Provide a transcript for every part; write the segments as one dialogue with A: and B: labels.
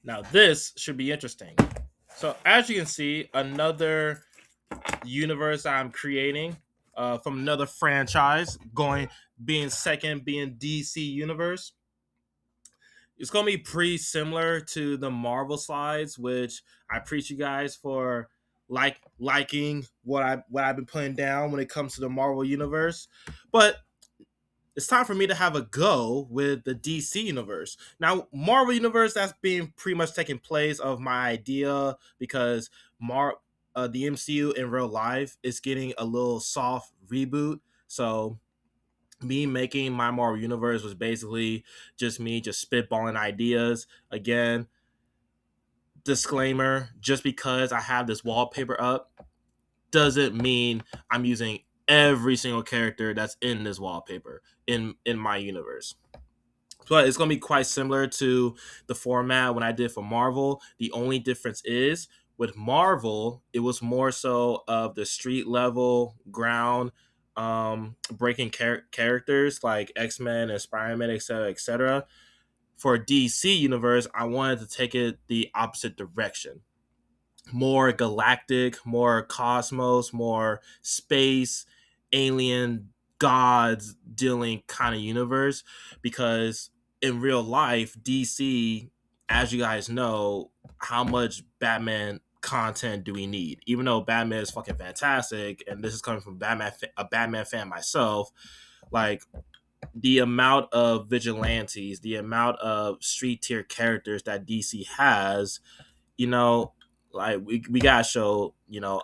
A: Now this should be interesting. So as you can see, another universe I'm creating from another franchise, going being second, being DC universe. It's gonna be pretty similar to the Marvel slides, which I appreciate you guys for liking what I've been putting down when it comes to the Marvel universe. But it's time for me to have a go with the DC universe. Now, Marvel universe, that's being pretty much taking place of my idea because the MCU in real life is getting a little soft reboot. So me making my Marvel universe was basically just me just spitballing ideas. Again, disclaimer, just because I have this wallpaper up doesn't mean I'm using every single character that's in this wallpaper in my universe. But it's going to be quite similar to the format when I did for Marvel. The only difference is with Marvel, it was more so of the street level, ground breaking characters like X-Men and Spider-Man, etc., etc. For DC universe, I wanted to take it the opposite direction. More galactic, more cosmos, more space, alien gods dealing kind of universe because in real life, DC, as you guys know, how much Batman content do we need? Even though Batman is fucking fantastic, and this is coming from a Batman fan myself, like the amount of vigilantes, the amount of street tier characters that DC has, you know, like we gotta show,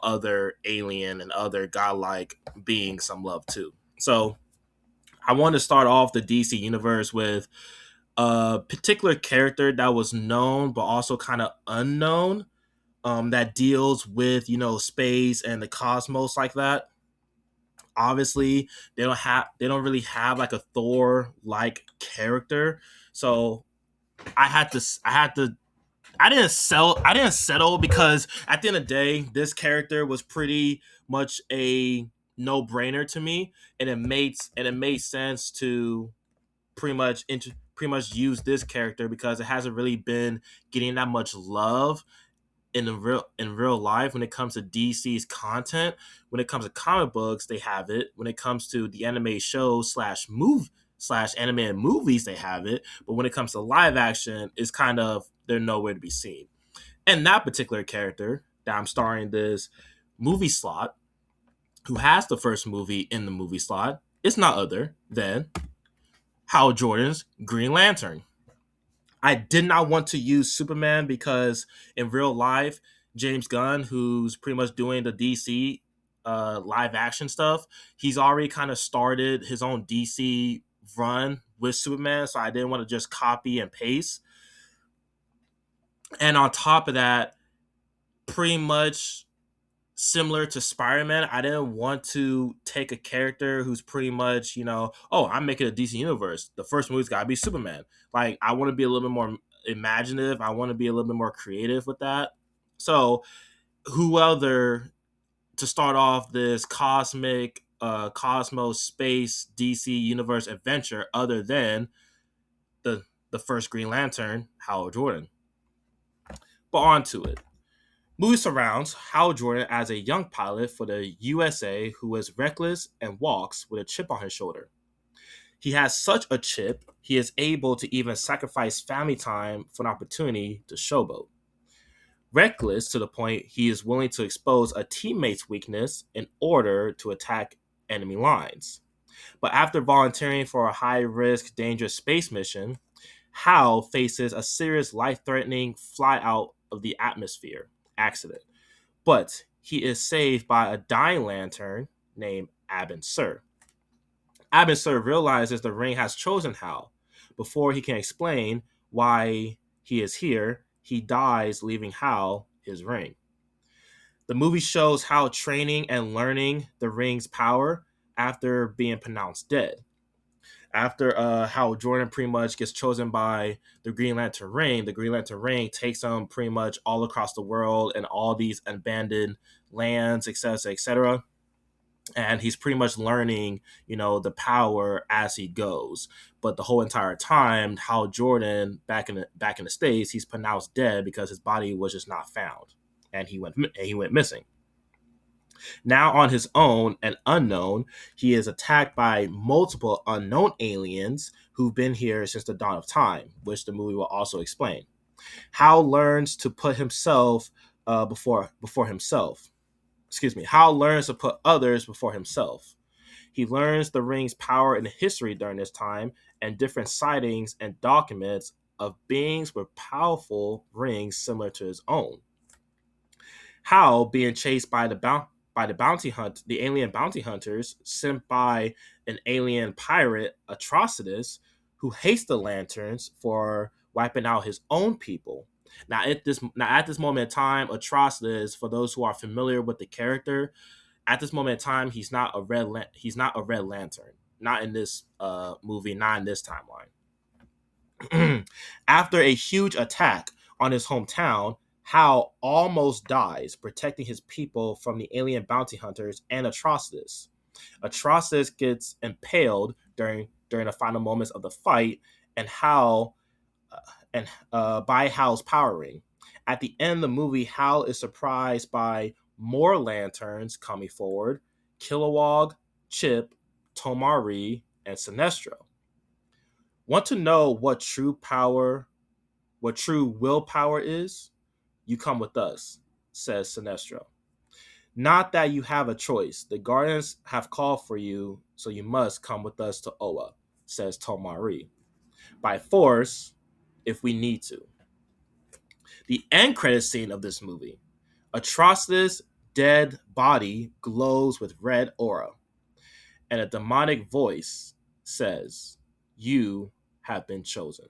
A: other alien and other godlike beings some love too. So I want to start off the DC universe with a particular character that was known but also kind of unknown, that deals with space and the cosmos like that. Obviously, they don't really have like a Thor like character, so I didn't settle because at the end of the day, this character was pretty much a no brainer to me, and it made sense to pretty much use this character because it hasn't really been getting that much love in real life when it comes to DC's content. When it comes to comic books, they have it. When it comes to the anime shows slash move slash animated movies, they have it. But when it comes to live action, it's kind of they're nowhere to be seen. And that particular character that I'm starring this movie slot, who has the first movie in the movie slot, is not other than Hal Jordan's Green Lantern. I did not want to use Superman because in real life, James Gunn, who's pretty much doing the DC live action stuff, he's already kind of started his own DC run with Superman. So I didn't want to just copy and paste. And on top of that, pretty much similar to Spider-Man, I didn't want to take a character who's pretty much, oh, I'm making a DC universe. The first movie's gotta be Superman. Like, I want to be a little bit more imaginative. I want to be a little bit more creative with that. So, who other to start off this cosmos space DC universe adventure other than the first Green Lantern, Hal Jordan? But on to it. Movie surrounds Hal Jordan as a young pilot for the USA who is reckless and walks with a chip on his shoulder. He has such a chip, he is able to even sacrifice family time for an opportunity to showboat. Reckless to the point he is willing to expose a teammate's weakness in order to attack enemy lines. But after volunteering for a high risk, dangerous space mission, Hal faces a serious life threatening fly out of the atmosphere accident. But he is saved by a dying lantern named Abin Sur. Abin Sur realizes the ring has chosen Hal. Before he can explain why he is here, he dies, leaving Hal his ring. The movie shows Hal training and learning the ring's power after being pronounced dead. After how Jordan pretty much gets chosen by the Green Lantern ring takes him pretty much all across the world and all these abandoned lands, etc., etc. and he's pretty much learning, the power as he goes. But the whole entire time, Hal Jordan back in the States, he's pronounced dead because his body was just not found, and he went missing. Now on his own and unknown, he is attacked by multiple unknown aliens who've been here since the dawn of time, which the movie will also explain. Hal learns to put himself before himself. Excuse me. Hal learns to put others before himself. He learns the ring's power and history during this time, and different sightings and documents of beings with powerful rings similar to his own. Hal being chased by the alien bounty hunters sent by an alien pirate, Atrocitus, who hates the Lanterns for wiping out his own people. Now at this moment in time, Atrocitus, for those who are familiar with the character, at this moment in time, he's not a Red Lantern. Not in this movie, not in this timeline. After a huge attack on his hometown, Hal almost dies protecting his people from the alien bounty hunters and Atrocitus. Atrocitus gets impaled during the final moments of the fight, and Hal and by Hal's power ring. At the end of the movie, Hal is surprised by more lanterns coming forward: Kilowog, Chip, Tomari, and Sinestro. Want to know what true willpower is? You come with us, says Sinestro. Not that you have a choice. The Guardians have called for you, so you must come with us to Oa, says Tomari. By force, if we need to. The end credit scene of this movie. Atrocitus' dead body glows with red aura, and a demonic voice says, "You have been chosen."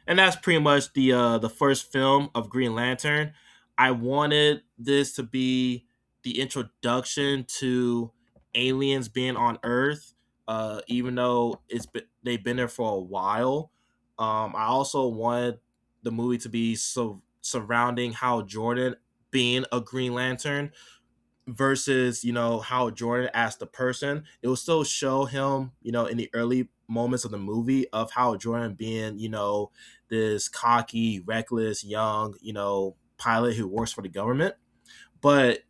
A: And that's pretty much the first film of Green Lantern. I wanted this to be the introduction to aliens being on Earth, even though they've been there for a while. I also wanted the movie to be surrounding Hal Jordan being a Green Lantern versus Hal Jordan as the person. It will still show him in the early moments of the movie of Hal Jordan being this cocky, reckless, young pilot who works for the government, but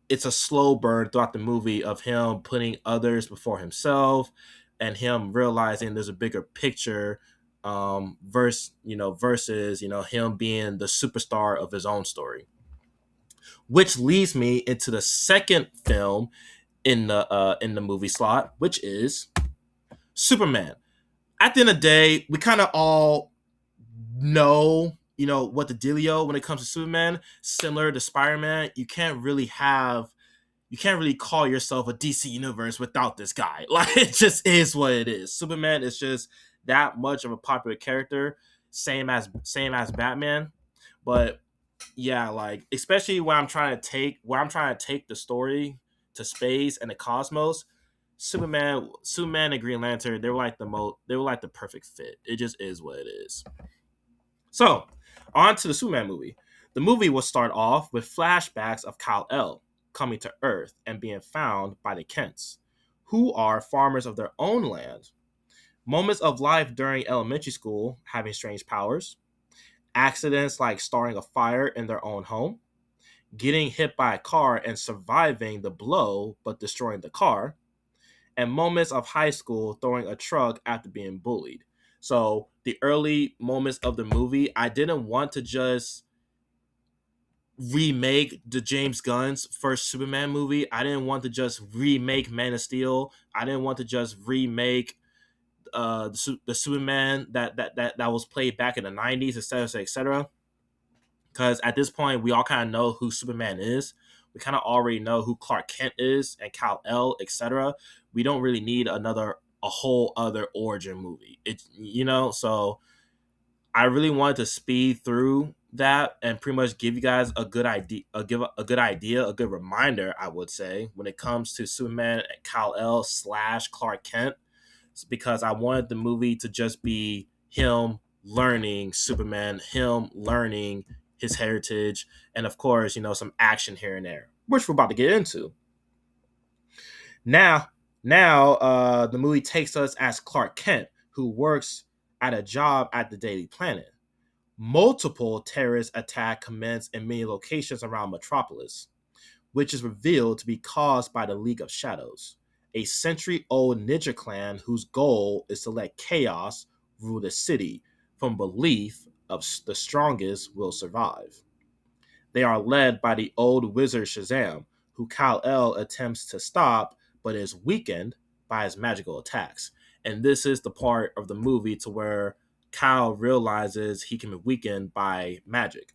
A: it's a slow burn throughout the movie of him putting others before himself and him realizing there's a bigger picture, versus him being the superstar of his own story, which leads me into the second film in the movie slot, which is Superman. At the end of the day, we kind of all know, what the dealio when it comes to Superman. Similar to Spider-Man, you can't really call yourself a DC universe without this guy. Like, it just is what it is. Superman is just that much of a popular character, same as Batman. But yeah, like, especially when I'm trying to take the story to space and the cosmos. Superman and Green Lantern, they were like the perfect fit. It just is what it is. So, on to the Superman movie. The movie will start off with flashbacks of Kal-El coming to Earth and being found by the Kents, who are farmers of their own land. Moments of life during elementary school, having strange powers, accidents like starting a fire in their own home, getting hit by a car and surviving the blow but destroying the car, and moments of high school throwing a truck after being bullied. So the early moments of the movie, I didn't want to just remake the James Gunn's first Superman movie. I didn't want to just remake Man of Steel. I didn't want to just remake the Superman that was played back in the 90s, etc., etc. Because at this point, we all kind of know who Superman is. We kind of already know who Clark Kent is and Kal-El, etc. We don't really need a whole other origin movie. So I really wanted to speed through that and pretty much give you guys a good idea, a good reminder, I would say, when it comes to Superman and Kal-El / Clark Kent, because I wanted the movie to just be him learning Superman, him learning his heritage, and of course, some action here and there, which we're about to get into. Now, the movie takes us as Clark Kent, who works at a job at the Daily Planet. Multiple terrorist attacks commence in many locations around Metropolis, which is revealed to be caused by the League of Shadows, a century-old ninja clan whose goal is to let chaos rule the city from belief of the strongest will survive. They are led by the old wizard Shazam, who Kal-El attempts to stop but is weakened by his magical attacks. And this is the part of the movie to where Kal realizes he can be weakened by magic.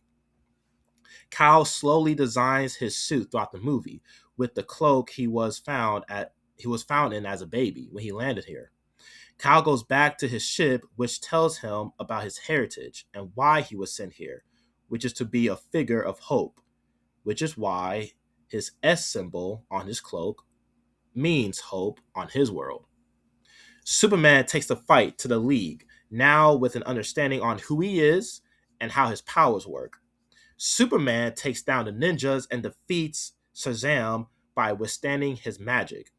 A: Kal slowly designs his suit throughout the movie with the cloak he was found in as a baby when he landed here. Kal goes back to his ship, which tells him about his heritage and why he was sent here, which is to be a figure of hope, which is why his S symbol on his cloak means hope on his world. Superman takes the fight to the League, now with an understanding on who he is and how his powers work. Superman takes down the ninjas and defeats Shazam by withstanding his magic.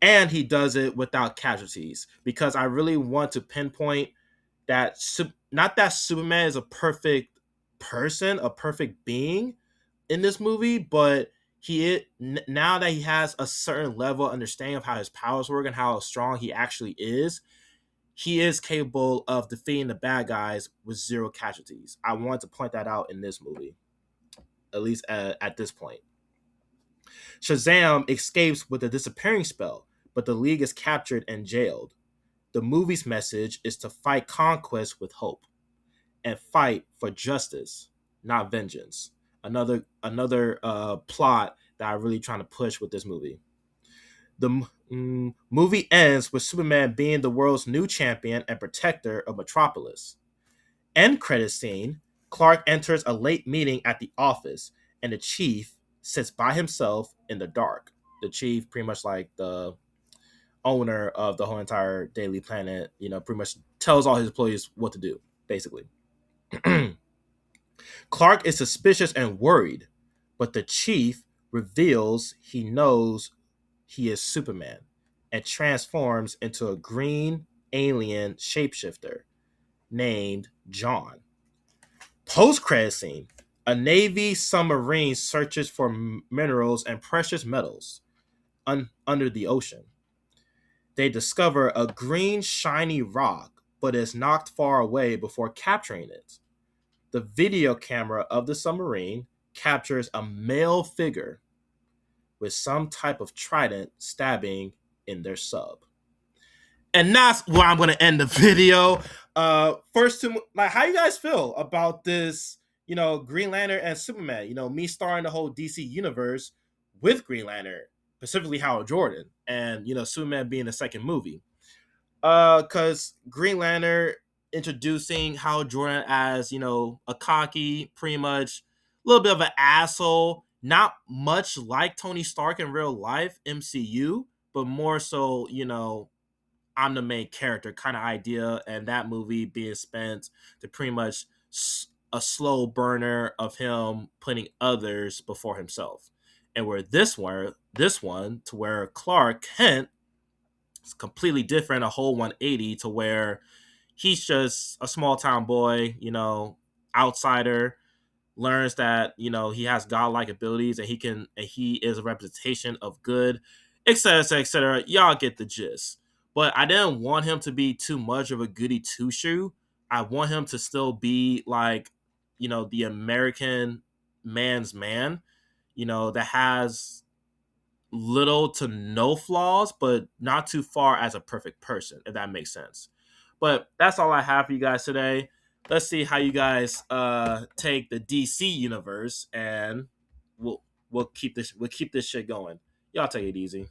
A: And he does it without casualties because I really want to pinpoint that not that Superman is a perfect person, a perfect being in this movie, but now that he has a certain level of understanding of how his powers work and how strong he is capable of defeating the bad guys with zero casualties. I want to point that out in this movie, at least at this point. Shazam escapes with a disappearing spell, but the League is captured and jailed. The movie's message is to fight conquest with hope and fight for justice, not vengeance. Another plot that I'm really trying to push with this movie. The movie ends with Superman being the world's new champion and protector of Metropolis. End credit scene, Clark enters a late meeting at the office, and the chief sits by himself in the dark. The chief, pretty much like the owner of the whole entire Daily Planet, pretty much tells all his employees what to do, basically. Clark is suspicious and worried, but the chief reveals he knows he is Superman and transforms into a green alien shapeshifter named John. Post-credit scene, a Navy submarine searches for minerals and precious metals under the ocean. They discover a green shiny rock, but is knocked far away before capturing it. The video camera of the submarine captures a male figure with some type of trident stabbing in their sub. And that's where I'm going to end the video. First, how you guys feel about this? Green Lantern and Superman. Me starring the whole DC universe with Green Lantern, specifically Hal Jordan, and Superman being the second movie. Because Green Lantern introducing Hal Jordan as a cocky, pretty much a little bit of an asshole, not much like Tony Stark in real life MCU, but more so I'm the main character kind of idea, and that movie being spent to pretty much a slow burner of him putting others before himself. And where this one to where Clark Kent is completely different, a whole 180 to where he's just a small town boy, outsider, learns that he has godlike abilities and he is a representation of good, etc., etc., etc. Y'all get the gist. But I didn't want him to be too much of a goody two shoe. I want him to still be like the American man's man, that has little to no flaws, but not too far as a perfect person, if that makes sense. But that's all I have for you guys today. Let's see how you guys take the DC universe, and we'll keep this shit going. Y'all take it easy.